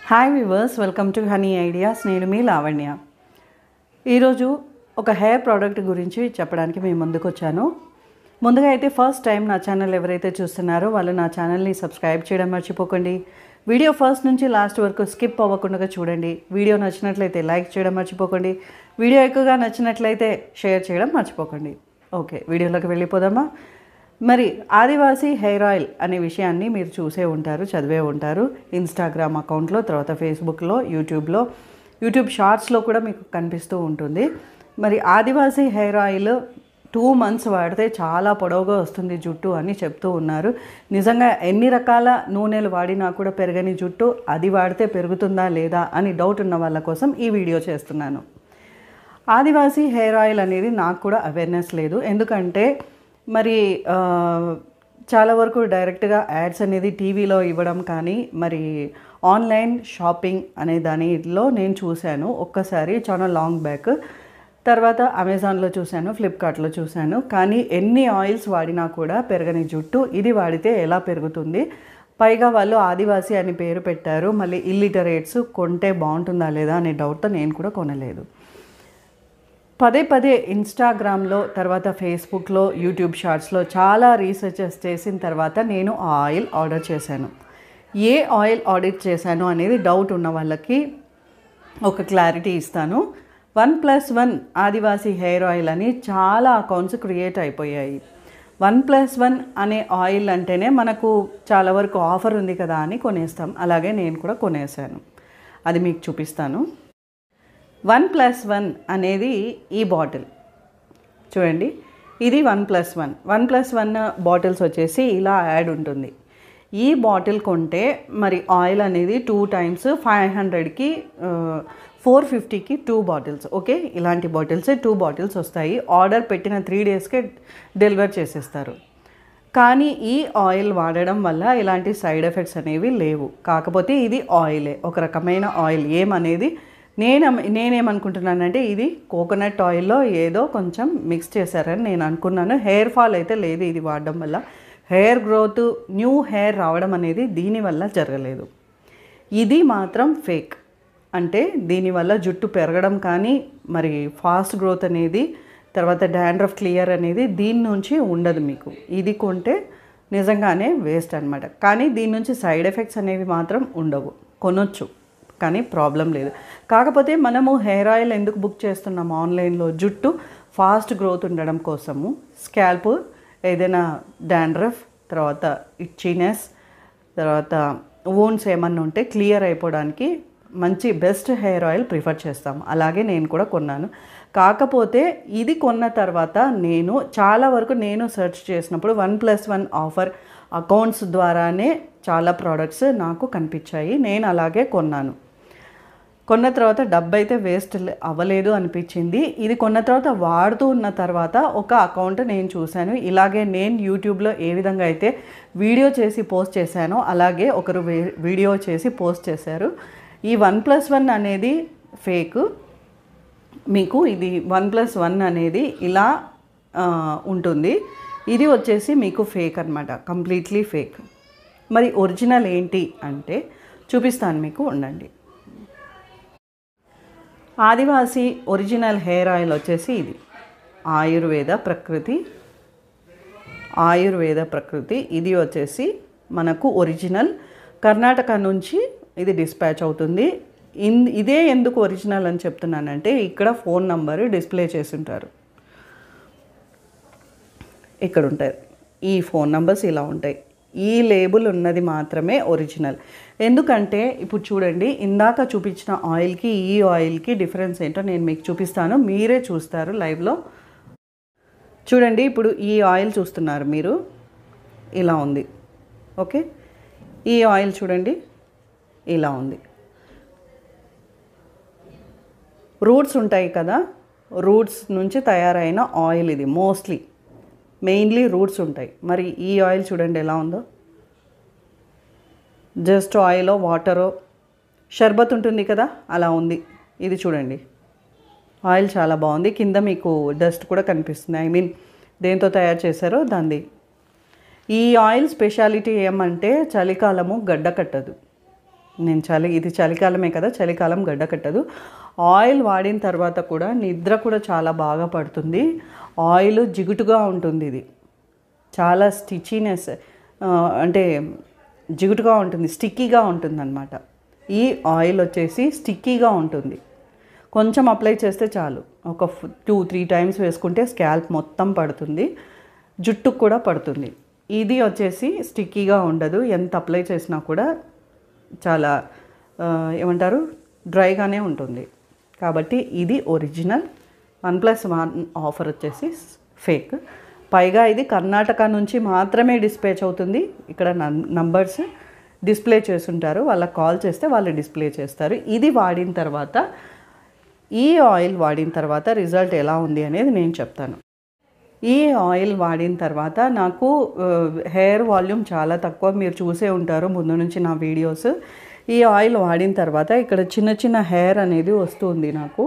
Hi viewers, welcome to honey ideas. నేను మీ లావణ్య. ఈరోజు ఒక హెయిర్ ప్రోడక్ట్ గురించి చెప్పడానికి మేము ముందుకు వచ్చాను. ముందుగా అయితే ఫస్ట్ టైం నా ఛానల్ ఎవరైతే చూస్తున్నారో వాళ్ళు నా ఛానల్ని సబ్స్క్రైబ్ చేయడం మర్చిపోకండి. వీడియో ఫస్ట్ నుంచి లాస్ట్ వరకు స్కిప్ అవ్వకుండా చూడండి. వీడియో నచ్చినట్లయితే లైక్ చేయడం మర్చిపోకండి. వీడియో ఎక్కువగా నచ్చినట్లయితే షేర్ చేయడం మర్చిపోకండి. ఓకే, వీడియోలోకి వెళ్ళిపోదామా? మరి ఆదివాసీ హెయిర్ ఆయిల్ అనే విషయాన్ని మీరు చూసే ఉంటారు, చదివే ఉంటారు. ఇన్స్టాగ్రామ్ అకౌంట్లో, తర్వాత ఫేస్బుక్లో, యూట్యూబ్ షార్ట్స్లో కూడా మీకు కనిపిస్తూ ఉంటుంది. మరి ఆదివాసీ హెయిర్ ఆయిల్ 2 months వాడితే చాలా పొడవుగా వస్తుంది జుట్టు అని చెప్తూ ఉన్నారు. నిజంగా ఎన్ని రకాల నూనెలు వాడినా కూడా పెరగని జుట్టు అది వాడితే పెరుగుతుందా లేదా అని డౌట్ ఉన్న వాళ్ళ కోసం ఈ వీడియో చేస్తున్నాను. ఆదివాసీ హెయిర్ ఆయిల్ అనేది నాకు కూడా అవేర్నెస్ లేదు. ఎందుకంటే మరి చాలా వరకు డైరెక్ట్గా యాడ్స్ అనేది టీవీలో ఇవ్వడం కానీ, మరి ఆన్లైన్ షాపింగ్ అనే దానిలో నేను చూశాను ఒక్కసారి, చాలా లాంగ్ బ్యాక్. తర్వాత అమెజాన్లో చూశాను, ఫ్లిప్కార్ట్లో చూశాను. కానీ ఎన్ని ఆయిల్స్ వాడినా కూడా పెరగని జుట్టు ఇది వాడితే ఎలా పెరుగుతుంది? పైగా వాళ్ళు ఆదివాసీ అని పేరు పెట్టారు. మళ్ళీ ఇల్లిటరేట్స్, కొంటే బాగుంటుందా లేదా అనే డౌట్తో నేను కూడా కొనలేదు. పదే ఇన్స్టాగ్రామ్లో, తర్వాత ఫేస్బుక్లో, యూట్యూబ్ షార్ట్స్లో చాలా రీసెర్చెస్ చేసిన తర్వాత నేను ఆ ఆయిల్ ఆర్డర్ చేశాను. ఏ ఆయిల్ ఆర్డర్ చేశాను అనేది డౌట్ ఉన్న వాళ్ళకి ఒక క్లారిటీ ఇస్తాను. 1+1 ఆదివాసీ హెయిర్ ఆయిల్ అని చాలా అకౌంట్స్ క్రియేట్ అయిపోయాయి. 1+1 అనే ఆయిల్ అంటేనే మనకు చాలా వరకు ఆఫర్ ఉంది కదా అని కొనేస్తాం. అలాగే నేను కూడా కొనేసాను. అది మీకు చూపిస్తాను. 1+1 అనేది ఈ బాటిల్ చూడండి. ఇది 1+1. 1+1 బాటిల్స్ వచ్చేసి ఇలా యాడ్ ఉంటుంది. ఈ బాటిల్ కొంటే మరి ఆయిల్ అనేది 2 times 500కి 450కి 2 bottles. ఓకే, ఇలాంటి బాటిల్స్ 2 bottles వస్తాయి. ఆర్డర్ పెట్టిన 3 daysకే డెలివర్ చేసేస్తారు. కానీ ఈ ఆయిల్ వాడడం వల్ల ఇలాంటి సైడ్ ఎఫెక్ట్స్ అనేవి లేవు. కాకపోతే ఇది ఆయిలే, ఒక రకమైన ఆయిల్. ఏమనేది నేనేమనుకుంటున్నానంటే ఇది కోకోనట్ ఆయిల్లో ఏదో కొంచెం మిక్స్ చేశారని నేను అనుకున్నాను. హెయిర్ ఫాల్ అయితే లేదు ఇది వాడడం వల్ల. హెయిర్ గ్రోత్, న్యూ హెయిర్ రావడం అనేది దీనివల్ల జరగలేదు. ఇది మాత్రం ఫేక్. అంటే దీనివల్ల జుట్టు పెరగడం కానీ, మరి ఫాస్ట్ గ్రోత్ అనేది, తర్వాత డాండ్రఫ్ క్లియర్ అనేది దీని నుంచి ఉండదు మీకు. ఇది కొంటే నిజంగానే వేస్ట్ అనమాట. కానీ దీని నుంచి సైడ్ ఎఫెక్ట్స్ అనేవి మాత్రం ఉండవు. కొనొచ్చు కానీ ప్రాబ్లం లేదు. కాకపోతే మనము హెయిర్ ఆయిల్ ఎందుకు బుక్ చేస్తున్నాము ఆన్లైన్లో? జుట్టు ఫాస్ట్ గ్రోత్ ఉండడం కోసము, స్కాల్ప్ ఏదైనా డాండ్రఫ్, తర్వాత ఇచ్చింెస్, తర్వాత వూండ్స్ ఏమన్నా ఉంటే క్లియర్ అయిపోవడానికి మంచి బెస్ట్ హెయిర్ ఆయిల్ ప్రిఫర్ చేస్తాము. అలాగే నేను కూడా కొన్నాను. కాకపోతే ఇది కొన్న తర్వాత నేను చాలా వరకు సెర్చ్ చేసినప్పుడు 1+1 ఆఫర్ అకౌంట్స్ ద్వారానే చాలా ప్రోడక్ట్స్ నాకు కనిపించాయి. నేను అలాగే కొన్నాను. కొన్న తర్వాత డబ్బు అయితే వేస్ట్ అవ్వలేదు అనిపించింది. ఇది కొన్న తర్వాత వాడుతూ ఉన్న తర్వాత ఒక అకౌంట్ నేను చూశాను. ఇలాగే నేను యూట్యూబ్లో ఏ విధంగా అయితే వీడియో చేసి పోస్ట్ చేశానో అలాగే ఒకరు వీడియో చేసి పోస్ట్ చేశారు. ఈ 1+1 అనేది ఫేక్. మీకు ఇది 1+1 అనేది ఇలా ఉంటుంది. ఇది వచ్చేసి మీకు ఫేక్ అనమాట, కంప్లీట్లీ ఫేక్. మరి ఒరిజినల్ ఏంటి అంటే చూపిస్తాను మీకు, ఉండండి. ఆదివాసీ ఒరిజినల్ హెయిర్ ఆయిల్ వచ్చేసి ఇది ఆయుర్వేద ప్రకృతి. ఇది వచ్చేసి మనకు ఒరిజినల్ కర్ణాటక నుంచి ఇది డిస్పాచ్ అవుతుంది. ఇదే ఎందుకు ఒరిజినల్ అని చెప్తున్నానంటే ఇక్కడ ఫోన్ నంబరు డిస్ప్లే చేసి ఉంటారు. ఇక్కడ ఉంటాయి ఈ ఫోన్ నంబర్స్, ఇలా ఉంటాయి. ఈ లేబుల్ ఉన్నది మాత్రమే ఒరిజినల్. ఎందుకంటే ఇప్పుడు చూడండి, ఇందాక చూపించిన ఆయిల్కి ఈ ఆయిల్కి డిఫరెన్స్ ఏంటో నేను మీకు చూపిస్తాను. మీరే చూస్తారు లైవ్లో. చూడండి, ఇప్పుడు ఈ ఆయిల్ చూస్తున్నారు మీరు, ఇలా ఉంది. ఓకే, ఈ ఆయిల్ చూడండి ఇలా ఉంది. రూట్స్ ఉంటాయి కదా, రూట్స్ నుంచి తయారైన ఆయిల్ ఇది. మెయిన్లీ రూట్స్ ఉంటాయి. మరి ఈ ఆయిల్ చూడండి ఎలా ఉందో. జస్ట్ ఆయిలో, వాటరో, షర్బత్ ఉంటుంది కదా అలా ఉంది. ఇది చూడండి, ఆయిల్ చాలా బాగుంది. కింద మీకు డస్ట్ కూడా కనిపిస్తుంది. దేంతో తయారు చేశారో దాన్ని. ఈ ఆయిల్ స్పెషాలిటీ ఏమంటే చలికాలము గడ్డ కట్టదు. ఇది చలికాలమే కదా, చలికాలం గడ్డ కట్టదు. ఆయిల్ వాడిన తర్వాత కూడా నిద్ర కూడా చాలా బాగా పడుతుంది. ఆయిల్ జిగుటుగా ఉంటుంది, ఇది చాలా స్టిచీనెస్ అంటే జిగుటుగా ఉంటుంది, స్టిక్కీగా ఉంటుంది అన్నమాట. ఈ ఆయిల్ వచ్చేసి స్టిక్కీగా ఉంటుంది. కొంచెం అప్లై చేస్తే చాలు, ఒక 2-3 టైమ్స్ వేసుకుంటే స్కాల్ప్ మొత్తం పడుతుంది, జుట్టుకు కూడా పడుతుంది. ఇది వచ్చేసి స్టిక్కీగా ఉండదు, ఎంత అప్లై చేసినా కూడా చాలా ఏమంటారు డ్రైగానే ఉంటుంది. కాబట్టి ఇది ఒరిజినల్. 1+1 ఆఫర్ వచ్చేసి ఫేక్. పైగా ఇది కర్ణాటక నుంచి మాత్రమే డిస్పాచ్ అవుతుంది. ఇక్కడ నంబర్స్ డిస్ప్లే చేస్తుంటారు, వాళ్ళకి కాల్ చేస్తే వాళ్ళు డిస్ప్లే చేస్తారు. ఇది వాడిన తర్వాత, ఈ ఆయిల్ వాడిన తర్వాత రిజల్ట్ ఎలా ఉంది అనేది నేను చెప్తాను. ఈ ఆయిల్ వాడిన తర్వాత నాకు హెయిర్ వాల్యూమ్ చాలా తక్కువ, మీరు చూసే ఉంటారు ముందు నుంచి నా వీడియోస్. ఈ ఆయిల్ వాడిన తర్వాత ఇక్కడ చిన్న చిన్న హెయిర్ అనేది వస్తుంది నాకు.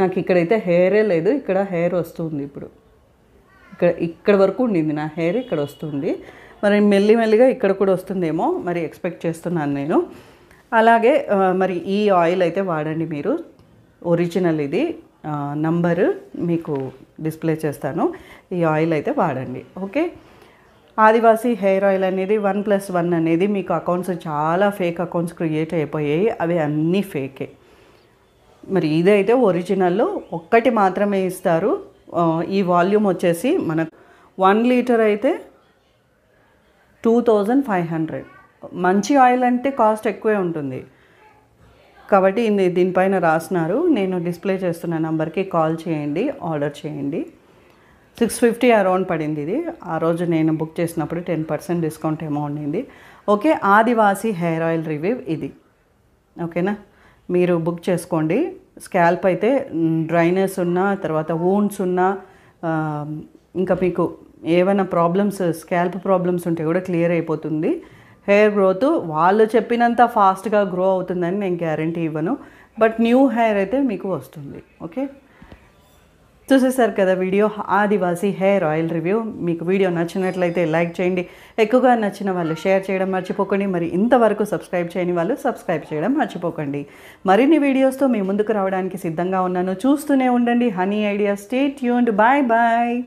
నాకు ఇక్కడైతే హెయిరే లేదు, ఇక్కడ హెయిర్ వస్తుంది. ఇప్పుడు ఇక్కడ వరకు ఉండింది నా హెయిర్, ఇక్కడ వస్తుంది. మరి మెల్లిమెల్లిగా ఇక్కడ కూడా వస్తుందేమో మరి ఎక్స్పెక్ట్ చేస్తున్నాను నేను. అలాగే మరి ఈ ఆయిల్ అయితే వాడండి మీరు, ఒరిజినల్ ఇది. నంబరు మీకు డిస్ప్లే చేస్తాను. ఈ ఆయిల్ అయితే వాడండి, ఓకే. ఆదివాసీ హెయిర్ ఆయిల్ అనేది 1+1 అనేది మీకు అకౌంట్స్ చాలా ఫేక్ అకౌంట్స్ క్రియేట్ అయిపోయాయి, అవి అన్నీ ఫేకే. మరి ఇదైతే ఒరిజినల్, ఒక్కటి మాత్రమే ఇస్తారు. ఈ వాల్యూమ్ వచ్చేసి మనకు 1 లీటర్ అయితే 2500. మంచి ఆయిల్ అంటే కాస్ట్ ఎక్కువే ఉంటుంది కాబట్టి దీనిపైన రాసినారు. నేను డిస్ప్లే చేస్తున్న నెంబర్కి కాల్ చేయండి, ఆర్డర్ చేయండి. 650 అరౌండ్ పడింది ఇది. ఆ రోజు నేను బుక్ చేసినప్పుడు 10% డిస్కౌంట్ ఏమో ఉండింది. ఓకే, ఆదివాసీ హెయిర్ ఆయిల్ రివ్యూ ఇది, ఓకేనా. మీరు బుక్ చేసుకోండి. స్కాల్ప్ అయితే డ్రైనెస్ ఉన్నా, తర్వాత వూండ్స్ ఉన్నా, ఇంకా మీకు ఏమైనా ప్రాబ్లమ్స్, స్కాల్ప్ ప్రాబ్లమ్స్ ఉంటే కూడా క్లియర్ అయిపోతుంది. హెయిర్ గ్రోత్ వాళ్ళు చెప్పినంత ఫాస్ట్గా గ్రో అవుతుందని నేను గ్యారంటీ ఇవ్వను, బట్ న్యూ హెయిర్ అయితే మీకు వస్తుంది, ఓకే. చూసేసారు కదా వీడియో, ఆదివాసీ హెయిర్ ఆయిల్ రివ్యూ. మీకు వీడియో నచ్చినట్లయితే లైక్ చేయండి, ఎక్కువగా నచ్చిన వాళ్ళు షేర్ చేయడం మర్చిపోకండి. మరి ఇంతవరకు సబ్స్క్రైబ్ చేయని వాళ్ళు సబ్స్క్రైబ్ చేయడం మర్చిపోకండి. మరిన్ని వీడియోస్తో మీ ముందుకు రావడానికి సిద్ధంగా ఉన్నాను. చూస్తూనే ఉండండి honey idea. Stay tuned. Bye bye.